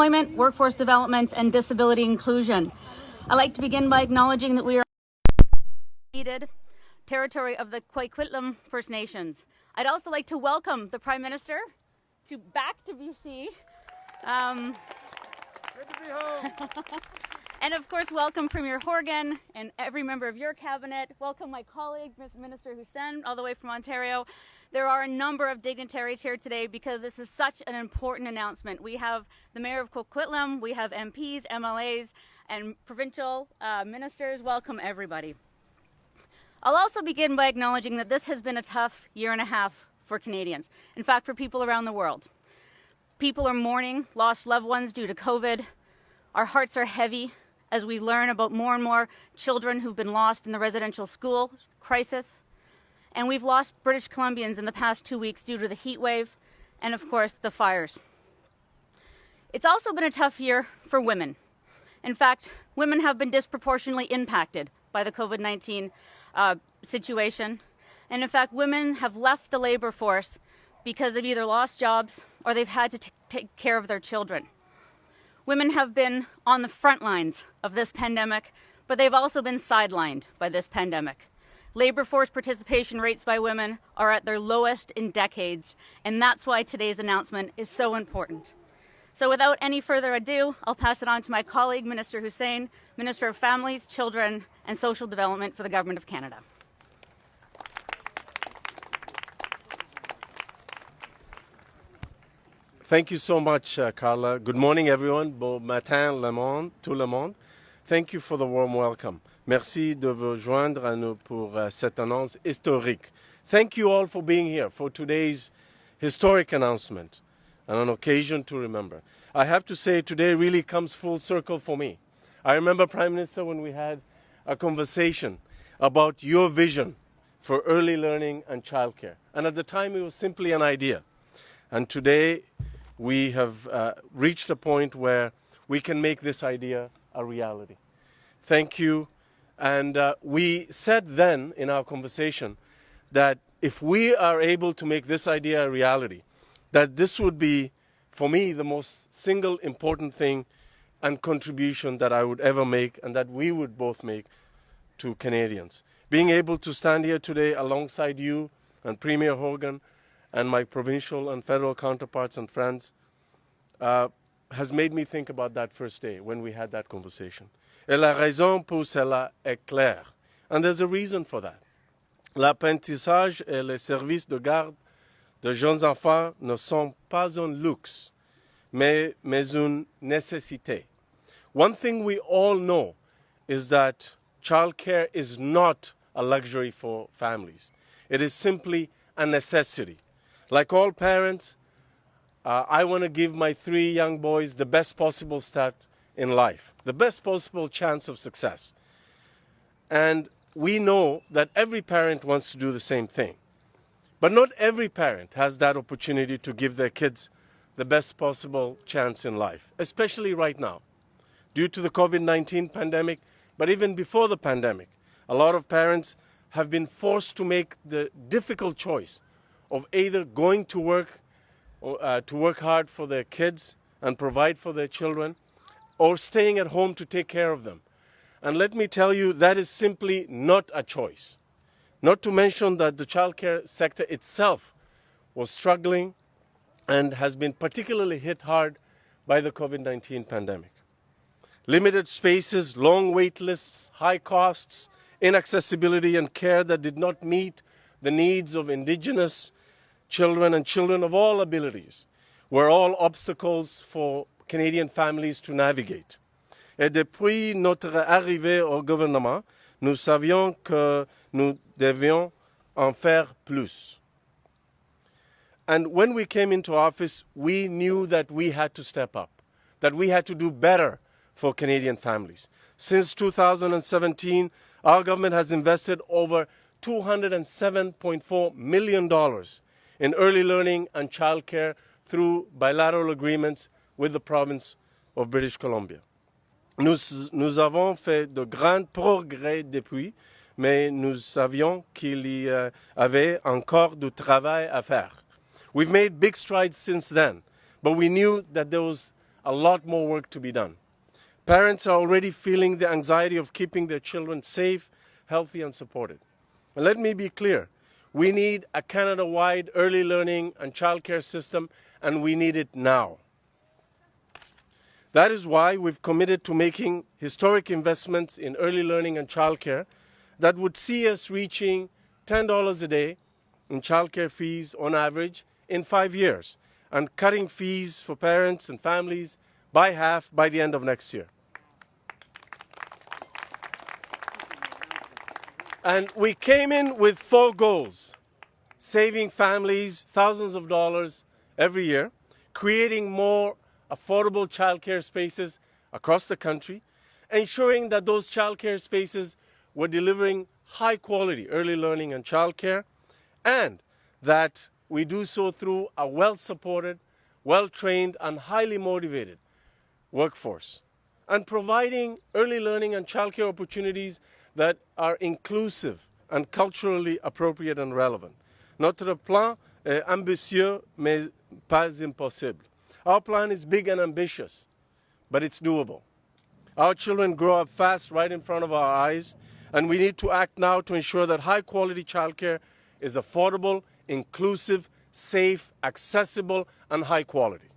employment, workforce development, and disability inclusion. I'd like to begin by acknowledging that we are ceded territory of the Coquitlam First Nations. I'd also like to welcome the Prime Minister back to BC. Good to be home. And of course, welcome Premier Horgan and every member of your cabinet. Welcome my colleague, Minister Hussein, all the way from Ontario. There are a number of dignitaries here today because this is such an important announcement. We have the Mayor of Coquitlam, we have MPs, MLAs, and provincial ministers. Welcome everybody. I'll also begin by acknowledging that this has been a tough year and a half for Canadians. In fact, for people around the world. People are mourning lost loved ones due to COVID. Our hearts are heavy as we learn about more and more children who've been lost in the residential school crisis. And we've lost British Columbians in the past 2 weeks due to the heat wave and, of course, the fires. It's also been a tough year for women. In fact, women have been disproportionately impacted by the COVID-19 situation. And in fact, women have left the labor force because they've either lost jobs or they've had to take care of their children. Women have been on the front lines of this pandemic, but they've also been sidelined by this pandemic. Labor force participation rates by women are at their lowest in decades, and that's why today's announcement is so important. So without any further ado, I'll pass it on to my colleague, Minister Hussein, Minister of Families, Children and Social Development for the Government of Canada. Thank you so much, Carla. Good morning, everyone. Bon matin, le monde, tout le monde. Thank you for the warm welcome. Merci de vous joindre à nous pour cette annonce historique. Thank you all for being here for today's historic announcement and an occasion to remember. I have to say today really comes full circle for me. I remember, Prime Minister, when we had a conversation about your vision for early learning and childcare. And at the time, it was simply an idea. And today, we have reached a point where we can make this idea a reality. Thank you. And we said then in our conversation that if we are able to make this idea a reality, that this would be, for me, the most single important thing and contribution that I would ever make and that we would both make to Canadians. Being able to stand here today alongside you and Premier Horgan and my provincial and federal counterparts and friends has made me think about that first day when we had that conversation. Et la raison pour cela est claire. And there's a reason for that. L'apprentissage et les services de garde de jeunes enfants ne sont pas un luxe, mais une nécessité. One thing we all know is that childcare is not a luxury for families. It is simply a necessity. Like all parents, I want to give my 3 young boys the best possible start in life, the best possible chance of success. And we know that every parent wants to do the same thing. But not every parent has that opportunity to give their kids the best possible chance in life, especially right now. Due to the COVID-19 pandemic, but even before the pandemic, a lot of parents have been forced to make the difficult choice of either going to work hard for their kids and provide for their children, or staying at home to take care of them. And let me tell you, that is simply not a choice. Not to mention that the childcare sector itself was struggling and has been particularly hit hard by the COVID-19 pandemic. Limited spaces, long wait lists, high costs, inaccessibility and care that did not meet the needs of Indigenous children and children of all abilities were all obstacles for Canadian families to navigate. Et depuis notre arrivée au gouvernement, nous savions que nous devions en faire plus. And when we came into office, we knew that we had to step up, that we had to do better for Canadian families. Since 2017, our government has invested over $207.4 million in early learning and childcare through bilateral agreements with the province of British Columbia. Nous avons fait de grands progrès depuis, mais nous savions qu'il y avait encore du travail à faire. We've made big strides since then, but we knew that there was a lot more work to be done. Parents are already feeling the anxiety of keeping their children safe, healthy, and supported. And let me be clear, we need a Canada-wide early learning and childcare system, and we need it now. That is why we've committed to making historic investments in early learning and childcare that would see us reaching $10 a day in childcare fees on average in 5 years, and cutting fees for parents and families by half by the end of next year. And we came in with 4 goals: saving families thousands of dollars every year, creating more affordable childcare spaces across the country, ensuring that those childcare spaces were delivering high quality early learning and childcare, and that we do so through a well-supported, well-trained, and highly motivated workforce, and providing early learning and childcare opportunities that are inclusive and culturally appropriate and relevant. Notre plan est ambitieux, mais pas impossible. Our plan is big and ambitious, but it's doable. Our children grow up fast right in front of our eyes, and we need to act now to ensure that high-quality childcare is affordable, inclusive, safe, accessible, and high quality.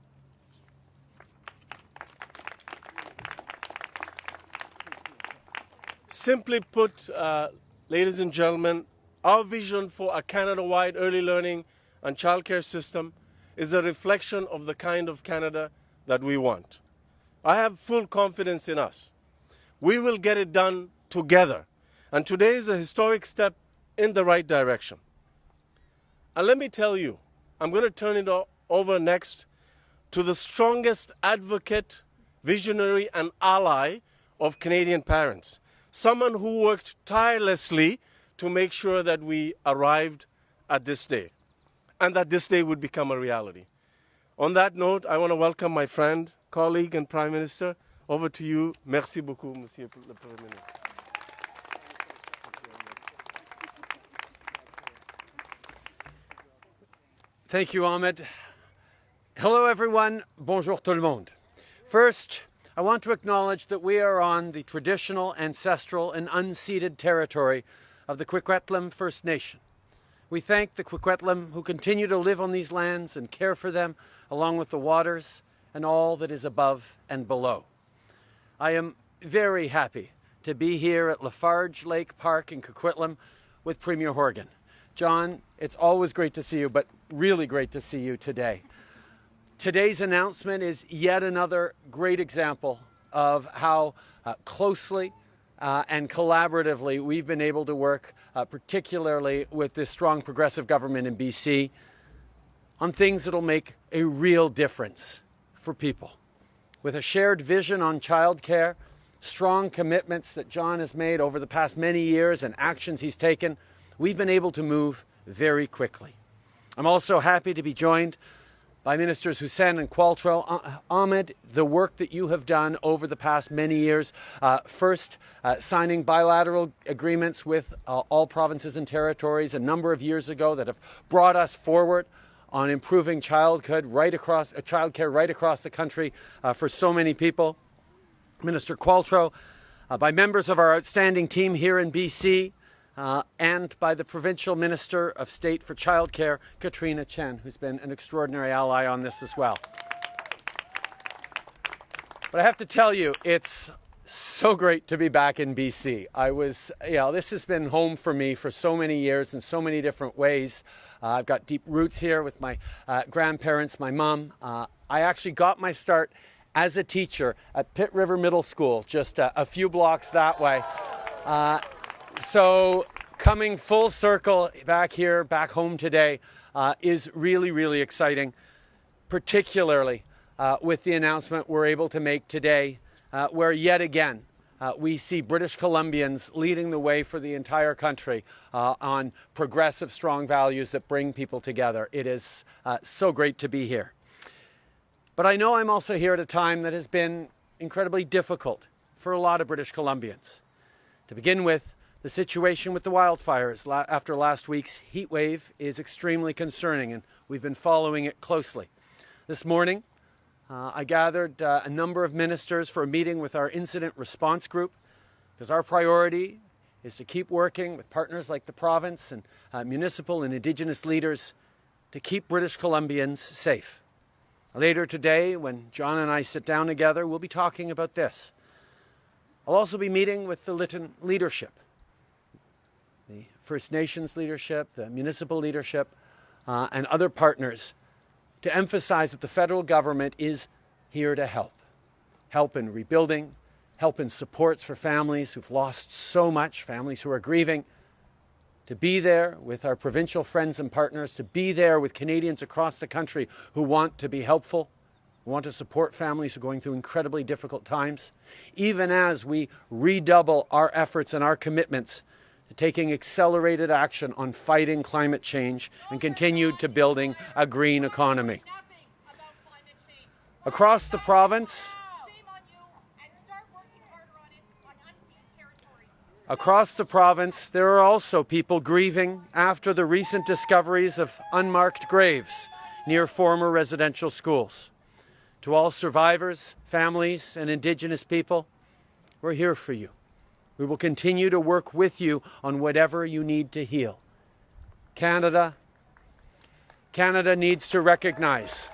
Simply put, ladies and gentlemen, our vision for a Canada-wide early learning and childcare system is a reflection of the kind of Canada that we want. I have full confidence in us. We will get it done together. And today is a historic step in the right direction. And let me tell you, I'm going to turn it over next to the strongest advocate, visionary, and ally of Canadian parents. Someone who worked tirelessly to make sure that we arrived at this day, and that this day would become a reality. On that note, I want to welcome my friend, colleague, and Prime Minister. Over to you. Merci beaucoup, Monsieur le Premier ministre. Thank you, Ahmed. Hello, everyone. Bonjour tout le monde. First, I want to acknowledge that we are on the traditional, ancestral, and unceded territory of the Coquitlam First Nation. We thank the Coquitlam who continue to live on these lands and care for them, along with the waters and all that is above and below. I am very happy to be here at Lafarge Lake Park in Coquitlam with Premier Horgan. John, it's always great to see you, but really great to see you today. Today's announcement is yet another great example of how closely and collaboratively we've been able to work, particularly with this strong progressive government in BC, on things that'll make a real difference for people. With a shared vision on childcare, strong commitments that John has made over the past many years and actions he's taken, we've been able to move very quickly. I'm also happy to be joined by Ministers Hussen and Qualtrough. Ahmed, the work that you have done over the past many years, first signing bilateral agreements with all provinces and territories a number of years ago that have brought us forward on improving childcare right across the country for so many people. Minister Qualtrough, by members of our outstanding team here in BC, and by the Provincial Minister of State for Childcare, Katrina Chen, who's been an extraordinary ally on this as well. But I have to tell you, it's so great to be back in BC. This has been home for me for so many years in so many different ways. I've got deep roots here with my grandparents, my mom. I actually got my start as a teacher at Pitt River Middle School, just a few blocks that way. So coming full circle back here, back home today, is really, really exciting, particularly with the announcement we're able to make today, where yet again we see British Columbians leading the way for the entire country on progressive, strong values that bring people together. It is so great to be here. But I know I'm also here at a time that has been incredibly difficult for a lot of British Columbians. To begin with, the situation with the wildfires after last week's heat wave is extremely concerning, and we've been following it closely. This morning, I gathered a number of ministers for a meeting with our incident response group, because our priority is to keep working with partners like the province and municipal and Indigenous leaders to keep British Columbians safe. Later today, when John and I sit down together, we'll be talking about this. I'll also be meeting with the Lytton leadership, the First Nations leadership, the municipal leadership, and other partners to emphasize that the federal government is here to help. Help in rebuilding, help in supports for families who've lost so much, families who are grieving, to be there with our provincial friends and partners, to be there with Canadians across the country who want to be helpful, who want to support families who are going through incredibly difficult times, even as we redouble our efforts and our commitments to taking accelerated action on fighting climate change and continue to building a green economy. Across the province, there are also people grieving after the recent discoveries of unmarked graves near former residential schools. To all survivors, families, and Indigenous people, we're here for you. We will continue to work with you on whatever you need to heal. Canada needs to recognize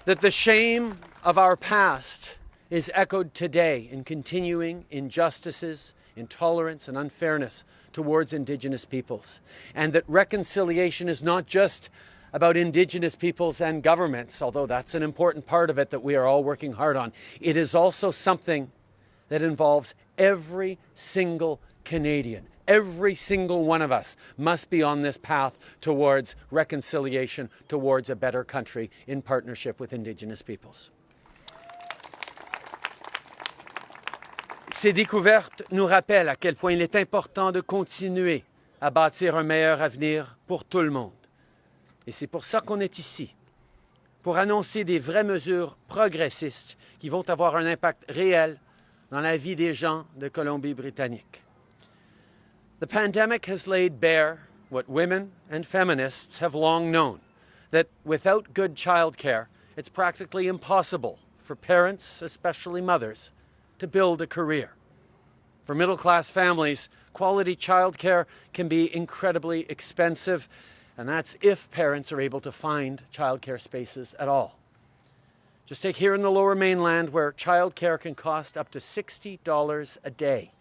that the shame of our past is echoed today in continuing injustices, intolerance, and unfairness towards Indigenous peoples. And that reconciliation is not just about Indigenous peoples and governments, although that's an important part of it that we are all working hard on. It is also something that involves every single Canadian. Every single one of us must be on this path towards reconciliation, towards a better country in partnership with Indigenous peoples. Ces découvertes nous rappellent à quel point il est important de continuer à bâtir un meilleur avenir pour tout le monde. Et c'est pour ça qu'on est ici, pour annoncer des vraies mesures progressistes qui vont avoir un impact réel dans la vie des gens de Colombie-Britannique. The pandemic has laid bare what women and feminists have long known, that without good childcare, it's practically impossible for parents, especially mothers, to build a career. For middle-class families, quality childcare can be incredibly expensive, and that's if parents are able to find childcare spaces at all. Just take here in the Lower Mainland, where childcare can cost up to $60 a day.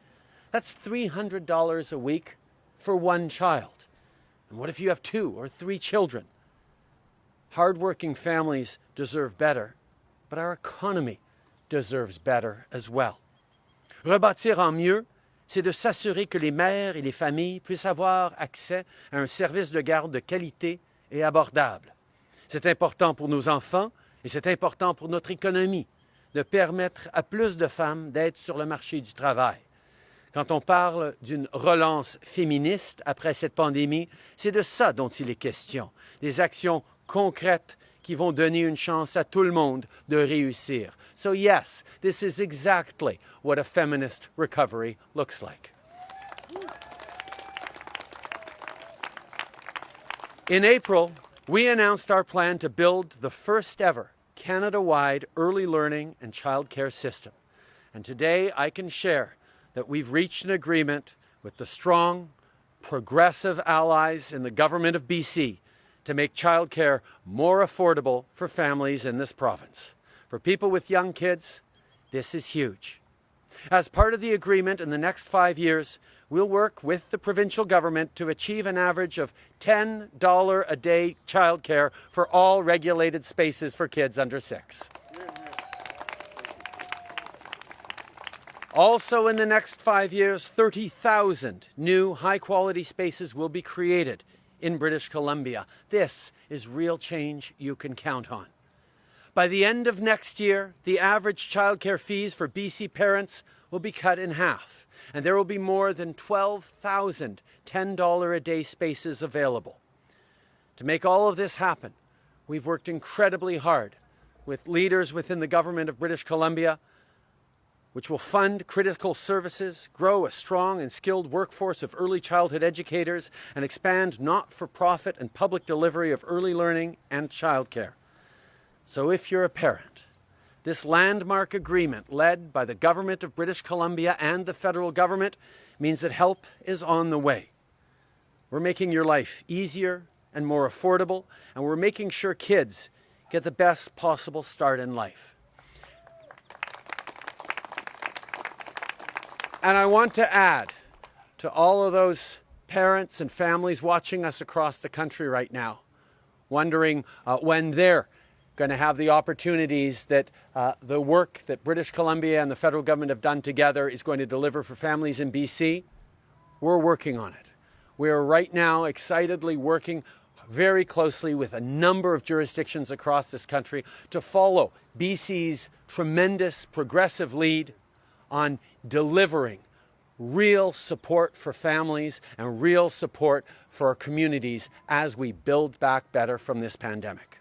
That's $300 a week for one child. And what if you have 2 or 3 children? Hardworking families deserve better, but our economy deserves better as well. Rebâtir en mieux, c'est de s'assurer que les mères et les familles puissent avoir accès à un service de garde de qualité et abordable. C'est important pour nos enfants et c'est important pour notre économie de permettre à plus de femmes d'être sur le marché du travail. Quand on parle d'une relance féministe après cette pandémie, c'est de ça dont il est question. Des actions concrètes qui vont donner une chance à tout le monde de réussir. So yes, this is exactly what a feminist recovery looks like. In April, we announced our plan to build the first ever Canada-wide early learning and childcare system. And today I can share that we've reached an agreement with the strong, progressive allies in the government of BC to make childcare more affordable for families in this province. For people with young kids, this is huge. As part of the agreement, in the next 5 years, we'll work with the provincial government to achieve an average of $10 a day childcare for all regulated spaces for kids under 6. Also in the next 5 years, 30,000 new high-quality spaces will be created in British Columbia. This is real change you can count on. By the end of next year, the average childcare fees for BC parents will be cut in half, and there will be more than 12,000 $10 a day spaces available. To make all of this happen, we've worked incredibly hard with leaders within the government of British Columbia, which will fund critical services, grow a strong and skilled workforce of early childhood educators, and expand not-for-profit and public delivery of early learning and childcare. So if you're a parent, this landmark agreement led by the government of British Columbia and the federal government means that help is on the way. We're making your life easier and more affordable, and we're making sure kids get the best possible start in life. And I want to add to all of those parents and families watching us across the country right now, wondering when they're going to have the opportunities that the work that British Columbia and the federal government have done together is going to deliver for families in BC. We're working on it. We are right now excitedly working very closely with a number of jurisdictions across this country to follow BC's tremendous progressive lead on delivering real support for families and real support for our communities as we build back better from this pandemic.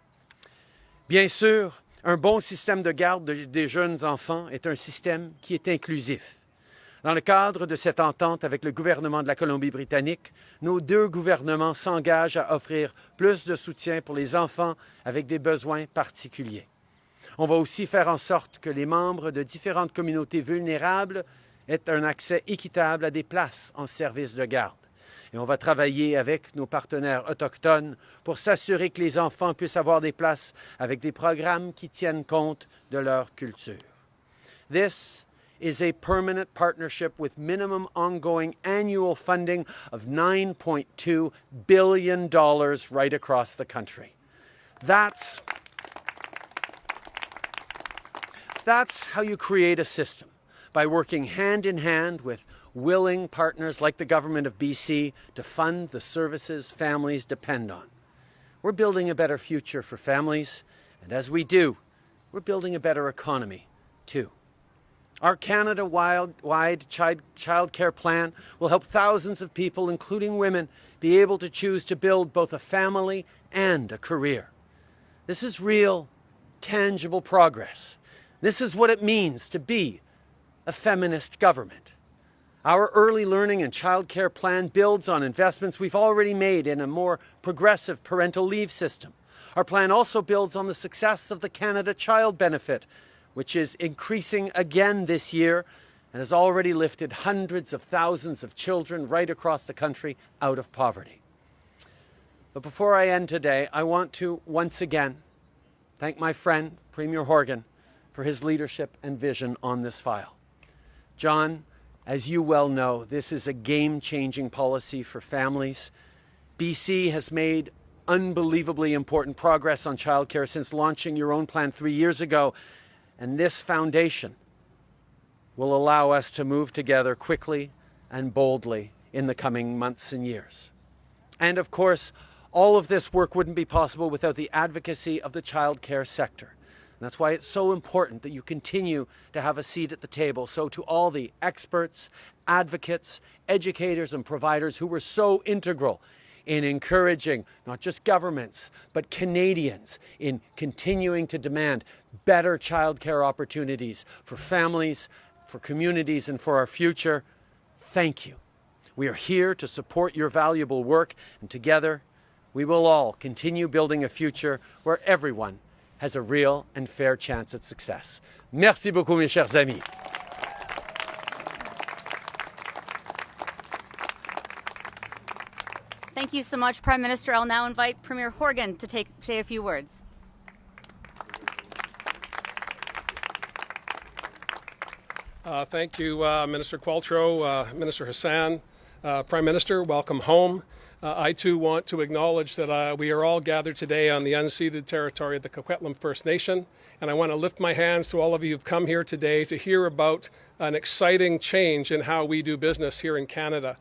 Bien sûr, un bon système de garde des jeunes enfants est un système qui est inclusif. Dans le cadre de cette entente avec le gouvernement de la Colombie-Britannique, nos deux gouvernements s'engagent à offrir plus de soutien pour les enfants avec des besoins particuliers. On va aussi faire en sorte que les membres de différentes communautés vulnérables aient un accès équitable à des places en service de garde. Et on va travailler avec nos partenaires autochtones pour s'assurer que les enfants puissent avoir des places avec des programmes qui tiennent compte de leur culture. This is a permanent partnership with minimum ongoing annual funding of $9.2 billion right across the country. That's how you create a system, by working hand in hand with willing partners like the government of BC to fund the services families depend on. We're building a better future for families, and as we do, we're building a better economy too. Our Canada-wide child care plan will help thousands of people, including women, be able to choose to build both a family and a career. This is real, tangible progress. This is what it means to be a feminist government. Our early learning and child care plan builds on investments we've already made in a more progressive parental leave system. Our plan also builds on the success of the Canada Child Benefit, which is increasing again this year and has already lifted hundreds of thousands of children right across the country out of poverty. But before I end today, I want to once again thank my friend, Premier Horgan, for his leadership and vision on this file. John, as you well know, this is a game-changing policy for families. BC has made unbelievably important progress on childcare since launching your own plan 3 years ago, and this foundation will allow us to move together quickly and boldly in the coming months and years. And of course, all of this work wouldn't be possible without the advocacy of the childcare sector. That's why it's so important that you continue to have a seat at the table. So to all the experts, advocates, educators, and providers who were so integral in encouraging not just governments, but Canadians in continuing to demand better childcare opportunities for families, for communities, and for our future, thank you. We are here to support your valuable work, and together we will all continue building a future where everyone has a real and fair chance at success. Merci beaucoup, mes chers amis. Thank you so much, Prime Minister. I'll now invite Premier Horgan to say a few words. Thank you, Minister Qualtrough, Minister Hassan, Prime Minister, welcome home. I too want to acknowledge that we are all gathered today on the unceded territory of the Coquitlam First Nation, and I want to lift my hands to all of you who've come here today to hear about an exciting change in how we do business here in Canada.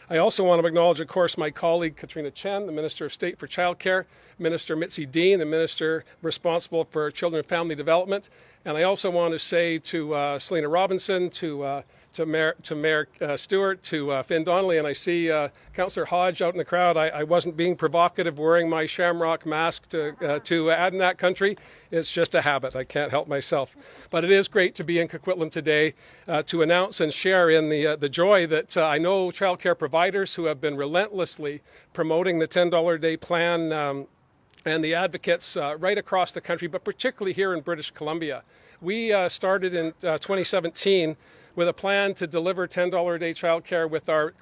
I also want to acknowledge, of course, my colleague Katrina Chen, the Minister of State for Childcare, Minister Mitzi Dean, the Minister responsible for Children and Family Development, and I also want to say to Selena Robinson, to Mayor Stewart, to Finn Donnelly, and I see Councillor Hodge out in the crowd. I wasn't being provocative wearing my shamrock mask to add in that country. It's just a habit. I can't help myself. But it is great to be in Coquitlam today to announce and share in the joy that I know childcare providers who have been relentlessly promoting the $10 a day plan and the advocates right across the country, but particularly here in British Columbia. We started in 2017 with a plan to deliver $10 a day childcare with our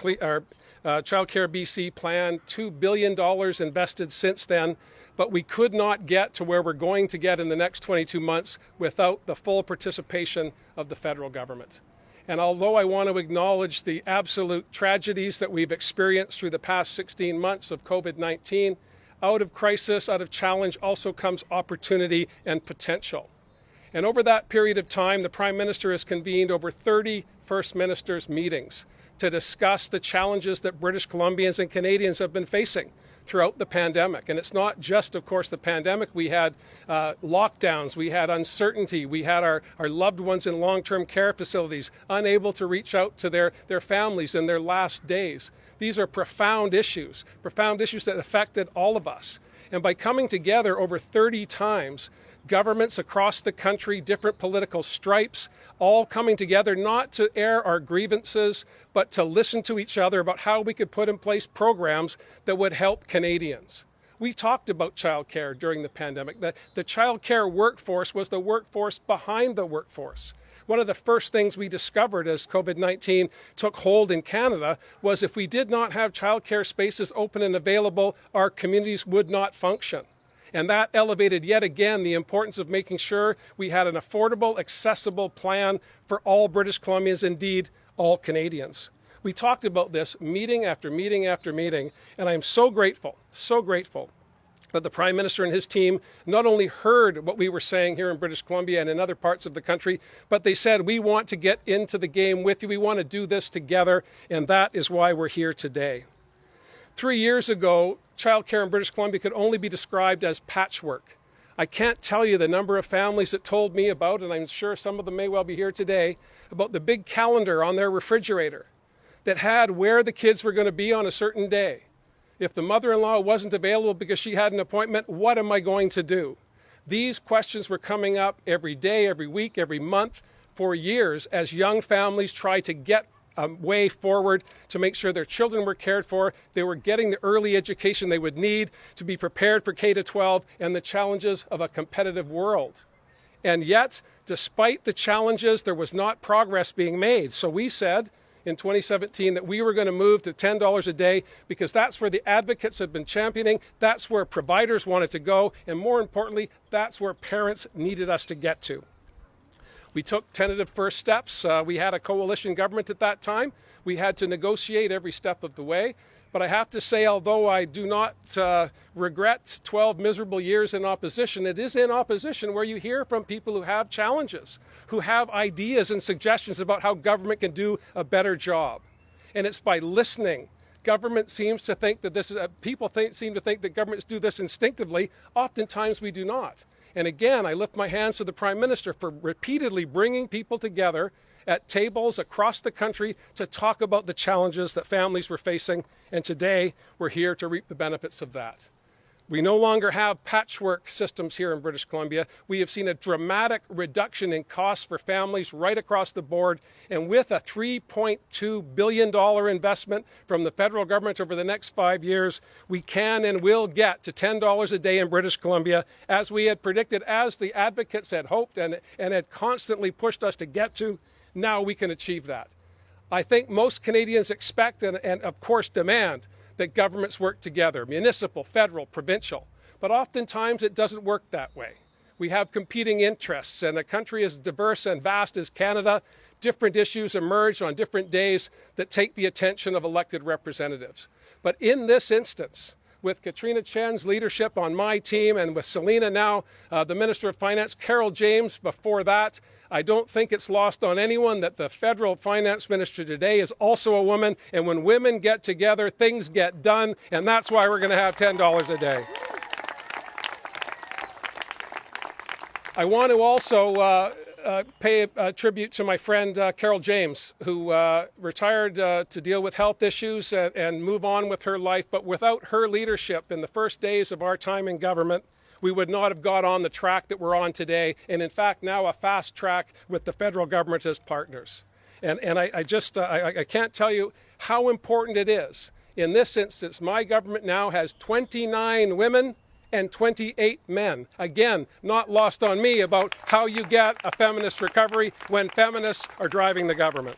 Childcare BC plan, $2 billion invested since then, but we could not get to where we're going to get in the next 22 months without the full participation of the federal government. And although I want to acknowledge the absolute tragedies that we've experienced through the past 16 months of COVID-19, out of crisis, out of challenge also comes opportunity and potential. And over that period of time, the Prime Minister has convened over 30 First Ministers' meetings to discuss the challenges that British Columbians and Canadians have been facing throughout the pandemic. And it's not just, of course, the pandemic. We had lockdowns, we had uncertainty, we had our loved ones in long-term care facilities unable to reach out to their families in their last days. These are profound issues that affected all of us. And by coming together over 30 times, governments across the country, different political stripes, all coming together not to air our grievances, but to listen to each other about how we could put in place programs that would help Canadians. We talked about childcare during the pandemic. The childcare workforce was the workforce behind the workforce. One of the first things we discovered as COVID-19 took hold in Canada was if we did not have childcare spaces open and available, our communities would not function. And that elevated yet again the importance of making sure we had an affordable, accessible plan for all British Columbians, indeed all Canadians. We talked about this meeting after meeting after meeting, and I am so grateful that the Prime Minister and his team not only heard what we were saying here in British Columbia and in other parts of the country, but they said, we want to get into the game with you, we want to do this together, and that is why we're here today. 3 years ago, childcare in British Columbia could only be described as patchwork. I can't tell you the number of families that told me about, and I'm sure some of them may well be here today, about the big calendar on their refrigerator that had where the kids were going to be on a certain day. If the mother-in-law wasn't available because she had an appointment, what am I going to do? These questions were coming up every day, every week, every month for years as young families tried to get a way forward to make sure their children were cared for, they were getting the early education they would need to be prepared for K-12 and the challenges of a competitive world. And yet, despite the challenges, there was not progress being made. So we said in 2017 that we were going to move to $10 a day because that's where the advocates had been championing, that's where providers wanted to go, and more importantly, that's where parents needed us to get to. We took tentative first steps. We had a coalition government at that time. We had to negotiate every step of the way. But I have to say, although I do not regret 12 miserable years in opposition, it is in opposition where you hear from people who have challenges, who have ideas and suggestions about how government can do a better job. And it's by listening. Government seems to think that seem to think that governments do this instinctively. Oftentimes we do not. And again, I lift my hands to the Prime Minister for repeatedly bringing people together at tables across the country to talk about the challenges that families were facing. And today, we're here to reap the benefits of that. We no longer have patchwork systems here in British Columbia. We have seen a dramatic reduction in costs for families right across the board. And with a $3.2 billion investment from the federal government over the next 5 years, we can and will get to $10 a day in British Columbia, as we had predicted, as the advocates had hoped and had constantly pushed us to get to. Now we can achieve that. I think most Canadians expect and of course demand that governments work together, municipal, federal, provincial. But oftentimes it doesn't work that way. We have competing interests, and a country as diverse and vast as Canada, different issues emerge on different days that take the attention of elected representatives. But in this instance, with Katrina Chen's leadership on my team and with Selina now, the Minister of Finance, Carol James before that, I don't think it's lost on anyone that the federal finance minister today is also a woman. And when women get together, things get done. And that's why we're going to have $10 a day. I want to also pay a tribute to my friend Carol James, who retired to deal with health issues and move on with her life. But without her leadership in the first days of our time in government, we would not have got on the track that we're on today, and in fact now a fast track with the federal government as partners. And I can't tell you how important it is. In this instance, my government now has 29 women 128 men. Again, not lost on me about how you get a feminist recovery when feminists are driving the government.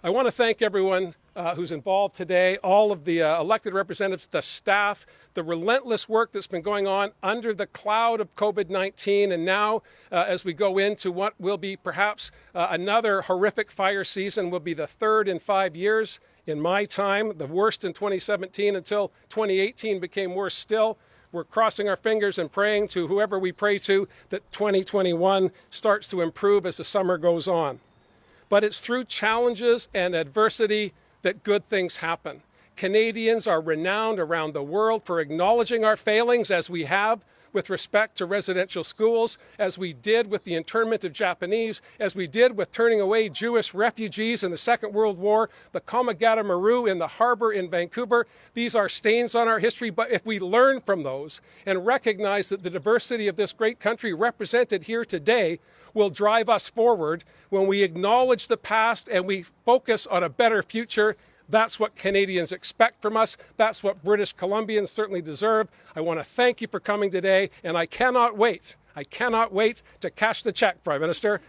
I want to thank everyone who's involved today, all of the elected representatives, the staff, the relentless work that's been going on under the cloud of COVID-19, and now as we go into what will be perhaps another horrific fire season, will be the third in 5 years in my time, the worst in 2017 until 2018 became worse still. We're crossing our fingers and praying to whoever we pray to that 2021 starts to improve as the summer goes on. But it's through challenges and adversity that good things happen. Canadians are renowned around the world for acknowledging our failings, as we have with respect to residential schools, as we did with the internment of Japanese, as we did with turning away Jewish refugees in the Second World War, the Komagata Maru in the harbor in Vancouver. These are stains on our history, but if we learn from those and recognize that the diversity of this great country represented here today will drive us forward, when we acknowledge the past and we focus on a better future, that's what Canadians expect from us. That's what British Columbians certainly deserve. I want to thank you for coming today, and I cannot wait to cash the check, Prime Minister.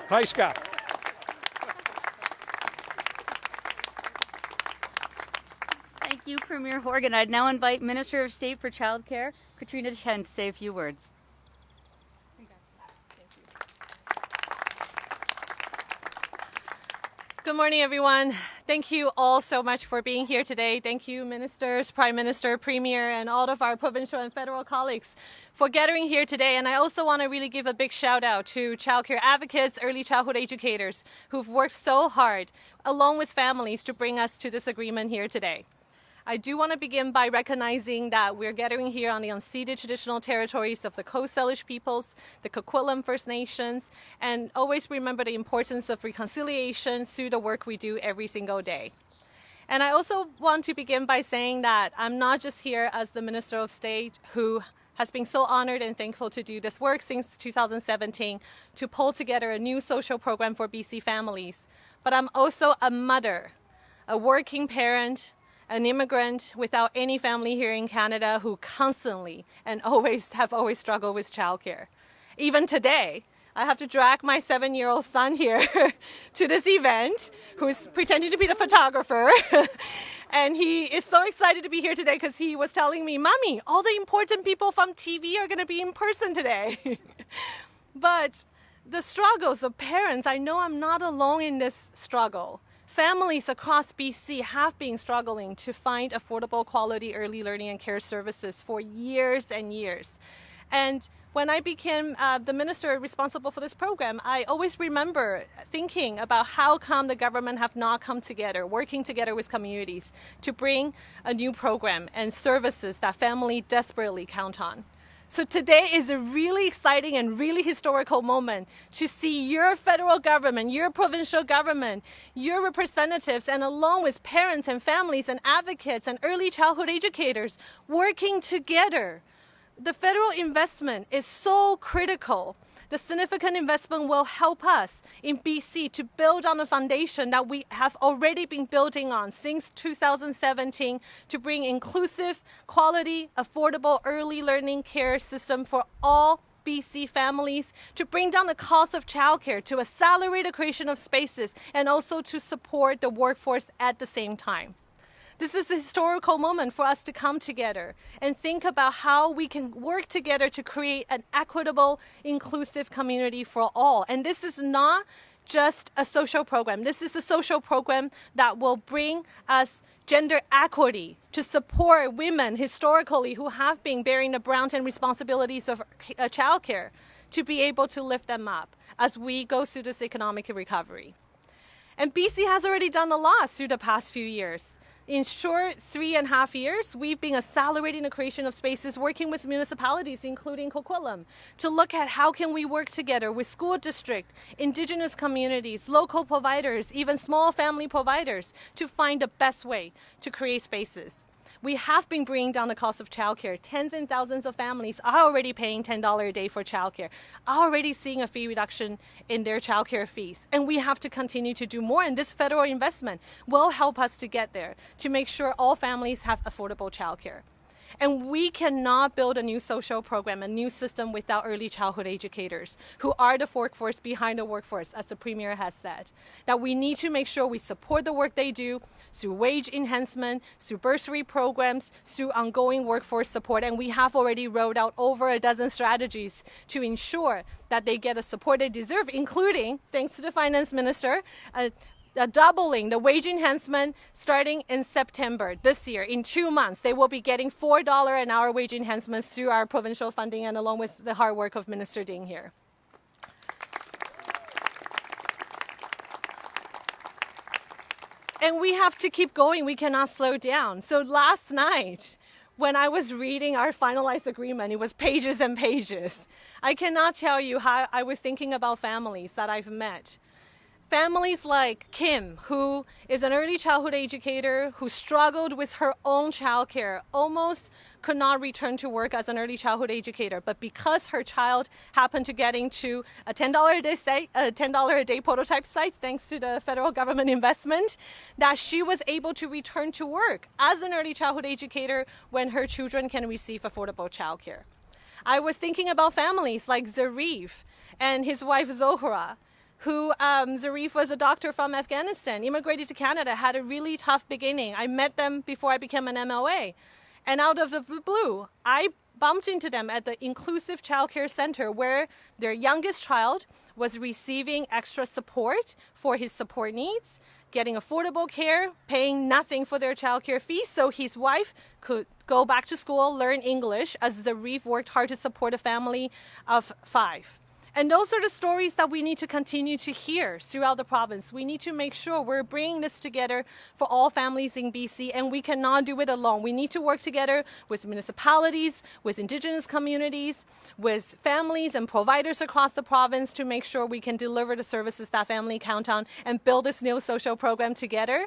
Hi, Scott. Thank you, Premier Horgan. I'd now invite Minister of State for Childcare, Katrina Chen, to say a few words. Good morning, everyone. Thank you all so much for being here today. Thank you, ministers, Prime Minister, Premier, and all of our provincial and federal colleagues for gathering here today. And I also want to really give a big shout out to childcare advocates, early childhood educators who've worked so hard, along with families, to bring us to this agreement here today. I do want to begin by recognizing that we're gathering here on the unceded traditional territories of the Coast Salish peoples, the Coquitlam First Nations, and always remember the importance of reconciliation through the work we do every single day. And I also want to begin by saying that I'm not just here as the Minister of State who has been so honored and thankful to do this work since 2017 to pull together a new social program for BC families, but I'm also a mother, a working parent, an immigrant without any family here in Canada who constantly and always struggled with childcare. Even today, I have to drag my 7-year-old son here to this event, who's pretending to be the photographer. And he is so excited to be here today because he was telling me, Mommy, all the important people from TV are going to be in person today. But the struggles of parents, I know I'm not alone in this struggle. Families across BC have been struggling to find affordable quality early learning and care services for years and years. And when I became the minister responsible for this program, I always remember thinking about how come the government have not come together, working together with communities to bring a new program and services that family desperately count on. So today is a really exciting and really historical moment to see your federal government, your provincial government, your representatives, and along with parents and families and advocates and early childhood educators working together. The federal investment is so critical. The significant investment will help us in BC to build on the foundation that we have already been building on since 2017 to bring inclusive, quality, affordable early learning care system for all BC families, to bring down the cost of childcare, to accelerate the creation of spaces, and also to support the workforce at the same time. This is a historical moment for us to come together and think about how we can work together to create an equitable, inclusive community for all. And this is not just a social program. This is a social program that will bring us gender equity to support women historically who have been bearing the brunt and responsibilities of childcare, to be able to lift them up as we go through this economic recovery. And BC has already done a lot through the past few years. In short 3.5 years, we've been accelerating the creation of spaces, working with municipalities, including Coquitlam, to look at how can we work together with school district, Indigenous communities, local providers, even small family providers, to find the best way to create spaces. We have been bringing down the cost of childcare. Tens and thousands of families are already paying $10 a day for childcare, are already seeing a fee reduction in their childcare fees. And we have to continue to do more. And this federal investment will help us to get there, to make sure all families have affordable childcare. And we cannot build a new social program, a new system without early childhood educators who are the workforce behind the workforce, as the Premier has said. That we need to make sure we support the work they do through wage enhancement, through bursary programs, through ongoing workforce support. And we have already rolled out over a dozen strategies to ensure that they get the support they deserve, including, thanks to the Finance Minister, doubling the wage enhancement starting in September this year. In 2 months, they will be getting $4 an hour wage enhancements through our provincial funding and along with the hard work of Minister Ding here. And we have to keep going. We cannot slow down. So last night, when I was reading our finalized agreement, it was pages and pages. I cannot tell you how I was thinking about families that I've met. Families like Kim, who is an early childhood educator who struggled with her own childcare, almost could not return to work as an early childhood educator. But because her child happened to get into a $10 a day site, a $10 a day prototype site, thanks to the federal government investment, that she was able to return to work as an early childhood educator when her children can receive affordable childcare. I was thinking about families like Zarif and his wife Zohra, who Zarif was a doctor from Afghanistan, immigrated to Canada, had a really tough beginning. I met them before I became an MLA. And out of the blue, I bumped into them at the Inclusive Childcare Center where their youngest child was receiving extra support for his support needs, getting affordable care, paying nothing for their childcare fees, so his wife could go back to school, learn English, as Zarif worked hard to support a family of 5. And those are the stories that we need to continue to hear throughout the province. We need to make sure we're bringing this together for all families in BC, and we cannot do it alone. We need to work together with municipalities, with Indigenous communities, with families and providers across the province to make sure we can deliver the services that family count on and build this new social program together.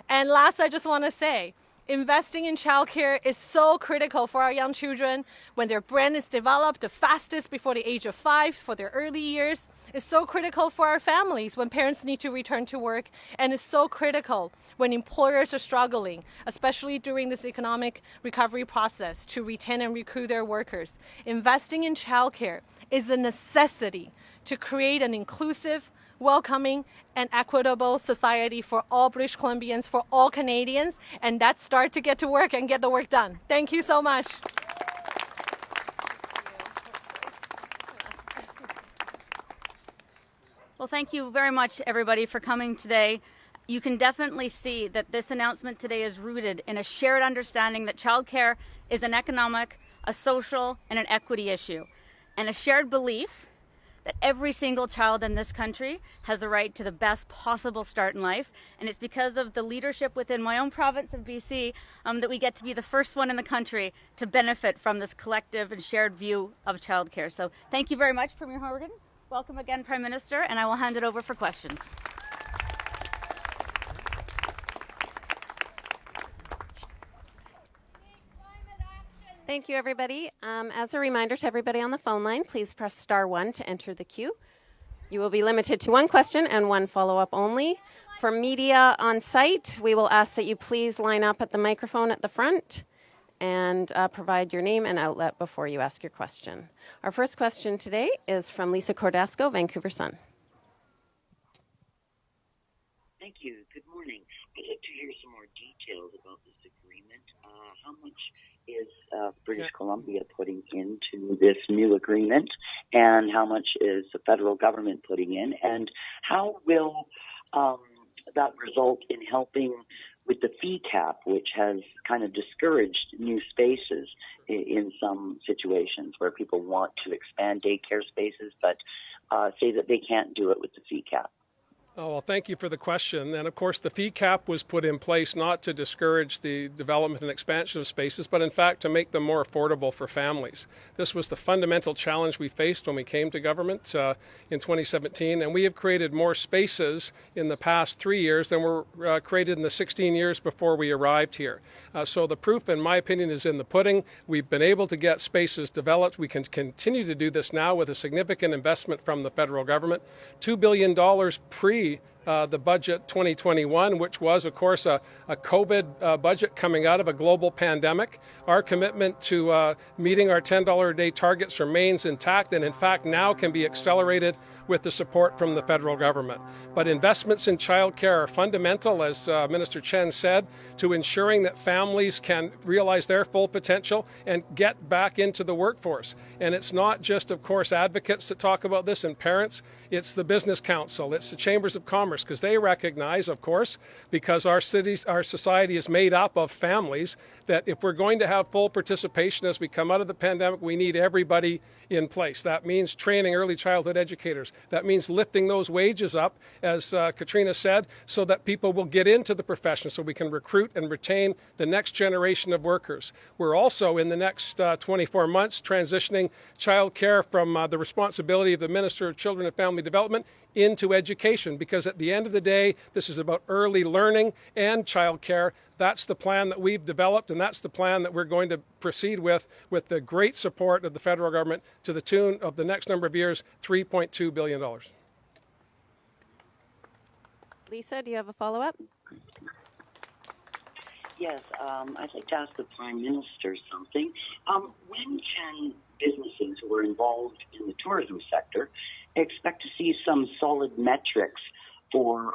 And last, I just want to say, investing in childcare is so critical for our young children when their brain is developed the fastest before the age of 5 for their early years. It's so critical for our families when parents need to return to work. And it's so critical when employers are struggling, especially during this economic recovery process, to retain and recruit their workers. Investing in childcare is a necessity to create an inclusive, welcoming and equitable society for all British Columbians, for all Canadians, and let's start to get to work and get the work done. Thank you so much. Well, thank you very much, everybody, for coming today. You can definitely see that this announcement today is rooted in a shared understanding that childcare is an economic, a social, and an equity issue, and a shared belief that every single child in this country has a right to the best possible start in life. And it's because of the leadership within my own province of BC that we get to be the first one in the country to benefit from this collective and shared view of childcare. So thank you very much, Premier Horgan. Welcome again, Prime Minister, and I will hand it over for questions. Thank you, everybody. As a reminder to everybody on the phone line, please press *1 to enter the queue. You will be limited to one question and one follow-up only. For media on site, we will ask that you please line up at the microphone at the front and provide your name and outlet before you ask your question. Our first question today is from Lisa Cordasco, Vancouver Sun. Thank you. Good morning. I'd like to hear some more details about this agreement. How much is British Columbia putting into this new agreement, and how much is the federal government putting in, and how will that result in helping with the fee cap, which has kind of discouraged new spaces in some situations where people want to expand daycare spaces but say that they can't do it with the fee cap? Oh, well, thank you for the question. And of course, the fee cap was put in place not to discourage the development and expansion of spaces, but in fact to make them more affordable for families. This was the fundamental challenge we faced when we came to government in 2017, and we have created more spaces in the past 3 years than were created in the 16 years before we arrived here. So the proof, in my opinion, is in the pudding. We've been able to get spaces developed. We can continue to do this now with a significant investment from the federal government, $2 billion the budget 2021, which was, of course, a COVID budget coming out of a global pandemic. Our commitment to meeting our $10 a day targets remains intact and, in fact, now can be accelerated with the support from the federal government. But investments in childcare are fundamental, as Minister Chen said, to ensuring that families can realize their full potential and get back into the workforce. And it's not just, of course, advocates that talk about this and parents. It's the Business Council, it's the Chambers of Commerce, because they recognize, of course, because our society is made up of families, that if we're going to have full participation as we come out of the pandemic, we need everybody in place. That means training early childhood educators. That means lifting those wages up, as Katrina said, so that people will get into the profession, so we can recruit and retain the next generation of workers. We're also, in the next 24 months, transitioning child care from the responsibility of the Minister of Children and Family Development into education, because at the end of the day, this is about early learning and child care. That's the plan that we've developed, and that's the plan that we're going to proceed with the great support of the federal government, to the tune of the next number of years, $3.2 billion. Lisa, do you have a follow-up? Yes, I'd like to ask the Prime Minister something. When can businesses who are involved in the tourism sector expect to see some solid metrics for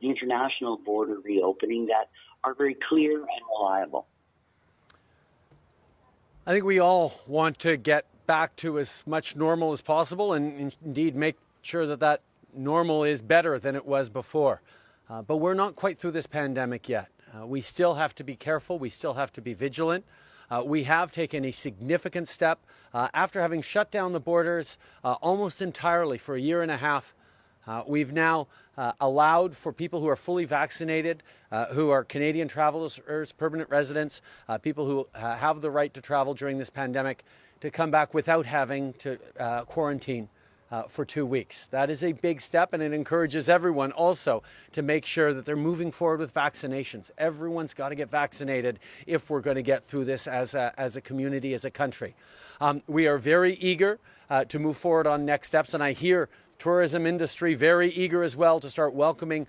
the international border reopening that are very clear and reliable? I think we all want to get back to as much normal as possible, and indeed make sure that that normal is better than it was before. But we're not quite through this pandemic yet. We still have to be careful. We still have to be vigilant. We have taken a significant step after having shut down the borders almost entirely for a year and a half. We've now allowed for people who are fully vaccinated, who are Canadian travelers, permanent residents, people who have the right to travel during this pandemic, to come back without having to quarantine for 2 weeks. That is a big step, and it encourages everyone also to make sure that they're moving forward with vaccinations. Everyone's got to get vaccinated if we're going to get through this as a community, as a country. We are very eager to move forward on next steps, and I hear tourism industry very eager as well to start welcoming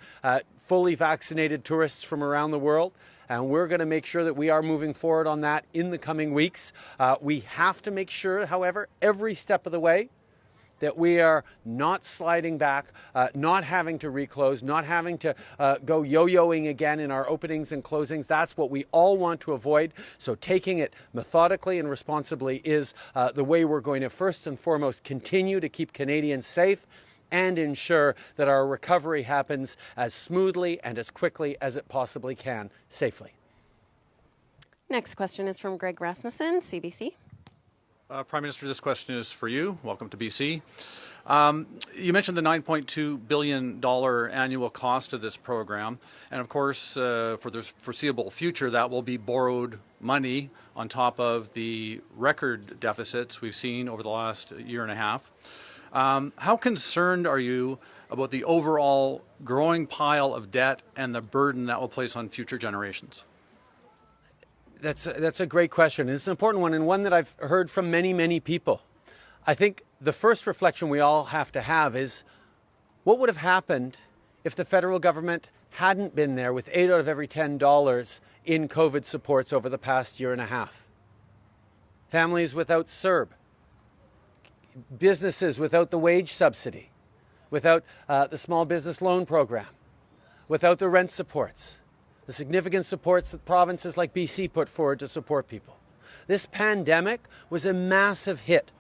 fully vaccinated tourists from around the world. And we're going to make sure that we are moving forward on that in the coming weeks. We have to make sure, however, every step of the way, that we are not sliding back, not having to reclose, not having to go yo-yoing again in our openings and closings. That's what we all want to avoid. So taking it methodically and responsibly is the way we're going to first and foremost continue to keep Canadians safe and ensure that our recovery happens as smoothly and as quickly as it possibly can, safely. Next question is from Greg Rasmussen, CBC. Prime Minister, this question is for you. Welcome to BC. You mentioned the $9.2 billion annual cost of this program. And of course, for the foreseeable future, that will be borrowed money on top of the record deficits we've seen over the last year and a half. How concerned are you about the overall growing pile of debt and the burden that will place on future generations? That's a great question. It's an important one, and one that I've heard from many, many people. I think the first reflection we all have to have is, what would have happened if the federal government hadn't been there with 8 out of every $10 in COVID supports over the past year and a half? Families without CERB, businesses without the wage subsidy, without the small business loan program, without the rent supports, the significant supports that provinces like BC put forward to support people. This pandemic was a massive hit